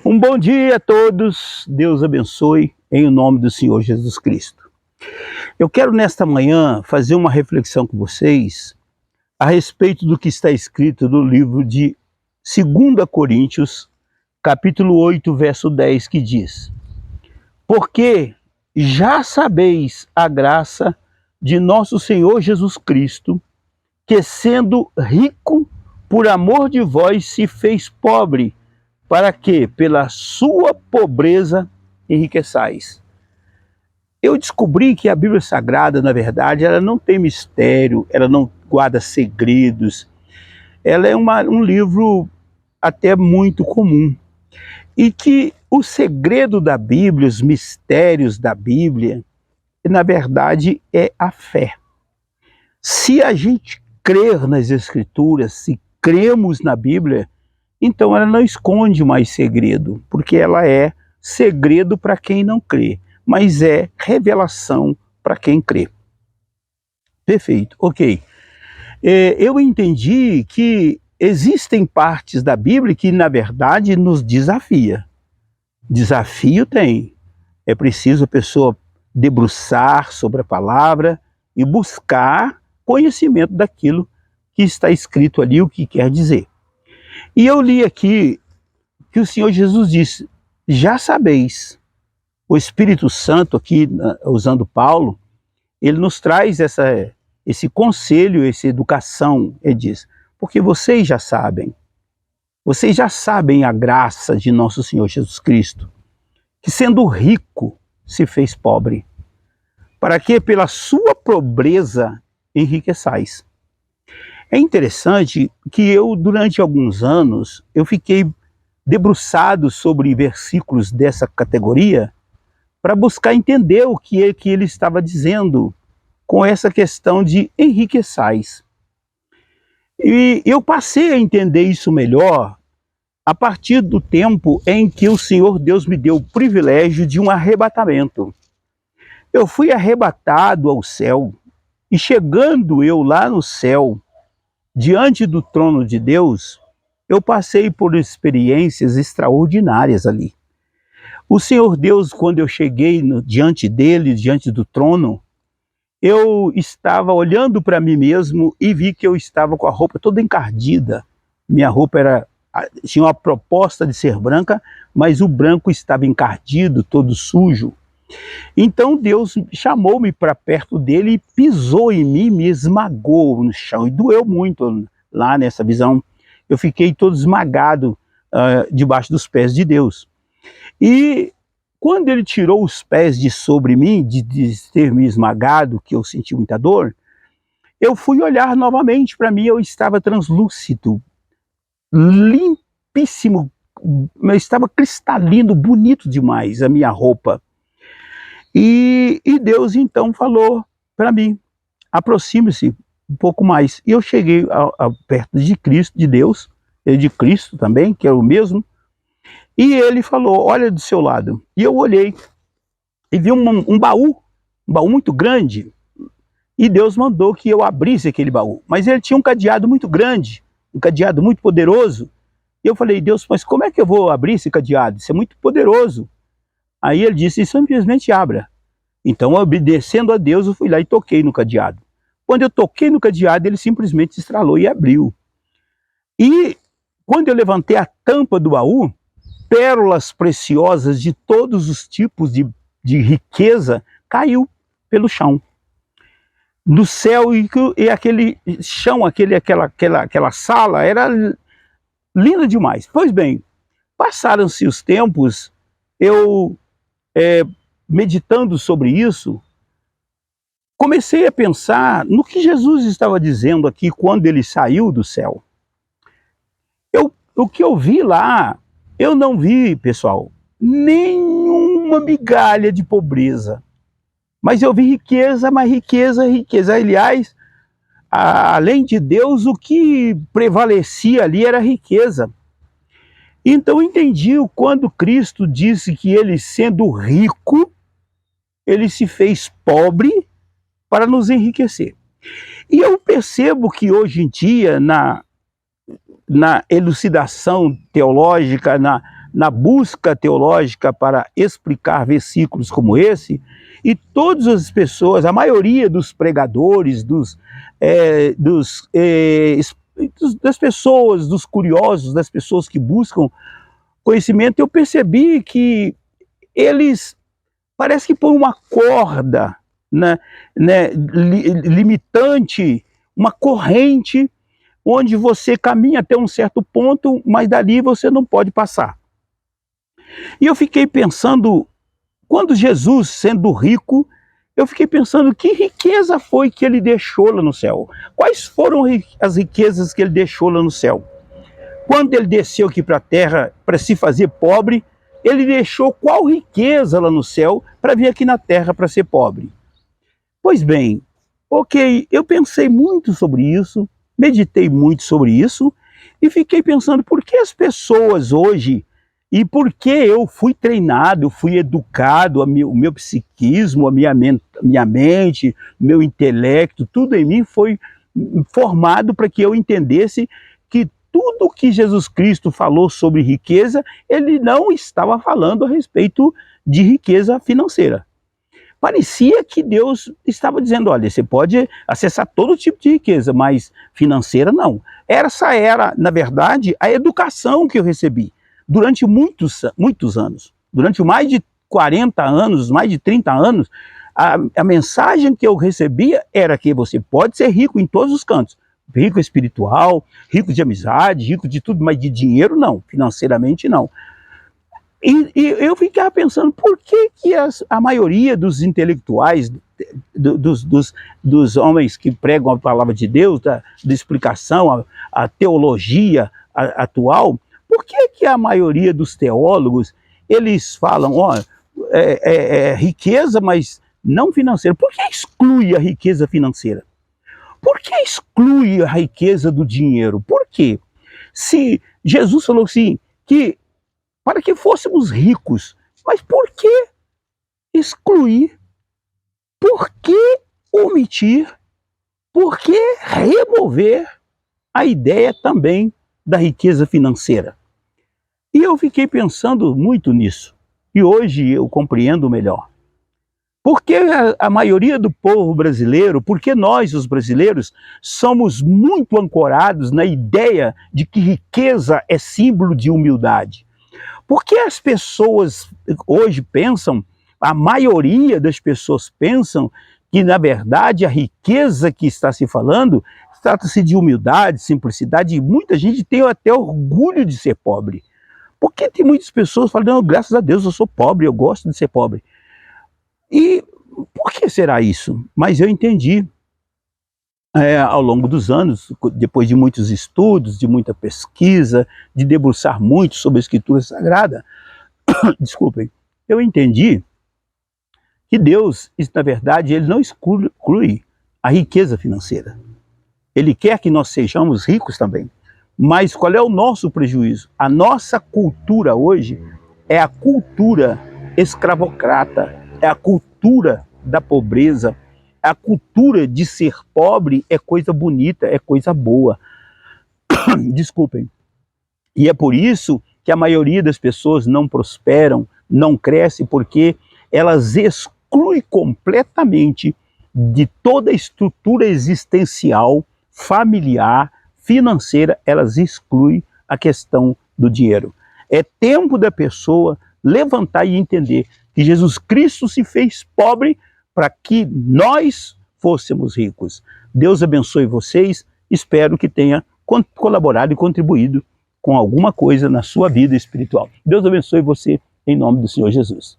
Um bom dia a todos, Deus abençoe, em nome do Senhor Jesus Cristo. Eu quero nesta manhã fazer uma reflexão com vocês a respeito do que está escrito no livro de 2 Coríntios, capítulo 8, verso 10, que diz: Porque já sabeis a graça de nosso Senhor Jesus Cristo, que sendo rico, por amor de vós se fez pobre, para que, pela sua pobreza, enriqueçais. Eu descobri que a Bíblia Sagrada, na verdade, ela não tem mistério, ela não guarda segredos, ela é um livro até muito comum. E que o segredo da Bíblia, os mistérios da Bíblia, na verdade, é a fé. Se a gente crer nas Escrituras, se cremos na Bíblia, então ela não esconde mais segredo, porque ela é segredo para quem não crê, mas é revelação para quem crê. Perfeito, ok. Eu entendi que existem partes da Bíblia que, na verdade, nos desafia. Desafio tem. É preciso a pessoa debruçar sobre a palavra e buscar conhecimento daquilo que está escrito ali, o que quer dizer. E eu li aqui que o Senhor Jesus disse: já sabeis. O Espírito Santo aqui, usando Paulo, ele nos traz esse conselho, essa educação. Ele diz: porque vocês já sabem a graça de nosso Senhor Jesus Cristo, que sendo rico se fez pobre, para que pela sua pobreza enriqueçais. É interessante que eu, durante alguns anos, eu fiquei debruçado sobre versículos dessa categoria para buscar entender o que ele estava dizendo com essa questão de enriqueçais. E eu passei a entender isso melhor a partir do tempo em que o Senhor Deus me deu o privilégio de um arrebatamento. Eu fui arrebatado ao céu, e chegando eu lá no céu, diante do trono de Deus, eu passei por experiências extraordinárias ali. O Senhor Deus, quando eu cheguei diante dele, diante do trono, eu estava olhando para mim mesmo e vi que eu estava com a roupa toda encardida. Minha roupa tinha uma proposta de ser branca, mas o branco estava encardido, todo sujo. Então Deus chamou-me para perto dele e pisou em mim, me esmagou no chão. E doeu muito lá nessa visão. Eu fiquei todo esmagado debaixo dos pés de Deus. E quando ele tirou os pés de sobre mim, de ter me esmagado, que eu senti muita dor, eu fui olhar novamente para mim, eu estava translúcido, limpíssimo, eu estava cristalino, bonito demais a minha roupa. E Deus então falou para mim: aproxime-se um pouco mais. E eu cheguei perto de Cristo, de Deus, de Cristo também, que é o mesmo, e ele falou: olha do seu lado. E eu olhei e vi um baú muito grande, e Deus mandou que eu abrisse aquele baú. Mas ele tinha um cadeado muito grande, um cadeado muito poderoso. E eu falei: Deus, mas como é que eu vou abrir esse cadeado? Isso é muito poderoso. Aí ele disse: simplesmente abra. Então, obedecendo a Deus, eu fui lá e toquei no cadeado. Quando eu toquei no cadeado, ele simplesmente estralou e abriu. E quando eu levantei a tampa do baú, pérolas preciosas de todos os tipos de riqueza caiu pelo chão. Do céu, e aquele chão, aquela sala era linda demais. Pois bem, passaram-se os tempos, eu meditando sobre isso, comecei a pensar no que Jesus estava dizendo aqui quando ele saiu do céu. O que eu vi lá, eu não vi, pessoal, nenhuma migalha de pobreza, mas eu vi riqueza, mas riqueza, riqueza. Aliás, além de Deus, o que prevalecia ali era a riqueza. Então eu entendi quando Cristo disse que ele, sendo rico, ele se fez pobre para nos enriquecer. E eu percebo que hoje em dia, na elucidação teológica, na busca teológica para explicar versículos como esse, e todas as pessoas, a maioria dos pregadores, das pessoas, dos curiosos, das pessoas que buscam conhecimento, eu percebi que eles parece que põem uma corda, limitante, uma corrente, onde você caminha até um certo ponto, mas dali você não pode passar. E eu fiquei pensando, quando Jesus, sendo rico, eu fiquei pensando que riqueza foi que ele deixou lá no céu? Quais foram as riquezas que ele deixou lá no céu? Quando ele desceu aqui para a terra para se fazer pobre, ele deixou qual riqueza lá no céu para vir aqui na terra para ser pobre? Pois bem, ok, eu pensei muito sobre isso, meditei muito sobre isso e fiquei pensando por que as pessoas hoje, e por que eu fui treinado, eu fui educado, o meu psiquismo, a minha mente, meu intelecto, tudo em mim foi formado para que eu entendesse que tudo que Jesus Cristo falou sobre riqueza, ele não estava falando a respeito de riqueza financeira. Parecia que Deus estava dizendo, olha, você pode acessar todo tipo de riqueza, mas financeira não. Essa era, na verdade, a educação que eu recebi durante muitos anos. Durante mais de 40 anos, mais de 30 anos, a mensagem que eu recebia era que você pode ser rico em todos os cantos. Rico espiritual, rico de amizade, rico de tudo, mas de dinheiro não, financeiramente não. E eu ficava pensando, por que a maioria dos intelectuais, dos homens que pregam a palavra de Deus, da explicação, a teologia atual, por que a maioria dos teólogos, eles falam, ó, riqueza, mas não financeira? Por que exclui a riqueza financeira? Por que exclui a riqueza do dinheiro? Por quê? Se Jesus falou assim, que para que fôssemos ricos, mas por que excluir? Por que omitir? Por que remover a ideia também da riqueza financeira? E eu fiquei pensando muito nisso. E hoje eu compreendo melhor. Porque a maioria do povo brasileiro, porque nós, os brasileiros, somos muito ancorados na ideia de que riqueza é símbolo de humildade. Porque as pessoas hoje pensam, a maioria das pessoas pensam que, na verdade, a riqueza que está se falando trata-se de humildade, simplicidade, e muita gente tem até orgulho de ser pobre. Porque tem muitas pessoas falando, graças a Deus eu sou pobre, eu gosto de ser pobre. E por que será isso? Mas eu entendi ao longo dos anos, depois de muitos estudos, de muita pesquisa, de debruçar muito sobre a Escritura Sagrada, desculpem, eu entendi que Deus, na verdade, ele não exclui a riqueza financeira. Ele quer que nós sejamos ricos também. Mas qual é o nosso prejuízo? A nossa cultura hoje é a cultura escravocrata, é a cultura da pobreza, a cultura de ser pobre é coisa bonita, é coisa boa. Desculpem. E é por isso que a maioria das pessoas não prosperam, não cresce, porque elas excluem completamente de toda a estrutura existencial, familiar, financeira, elas excluem a questão do dinheiro. É tempo da pessoa levantar e entender que Jesus Cristo se fez pobre para que nós fôssemos ricos. Deus abençoe vocês, espero que tenha colaborado e contribuído com alguma coisa na sua vida espiritual. Deus abençoe você, em nome do Senhor Jesus.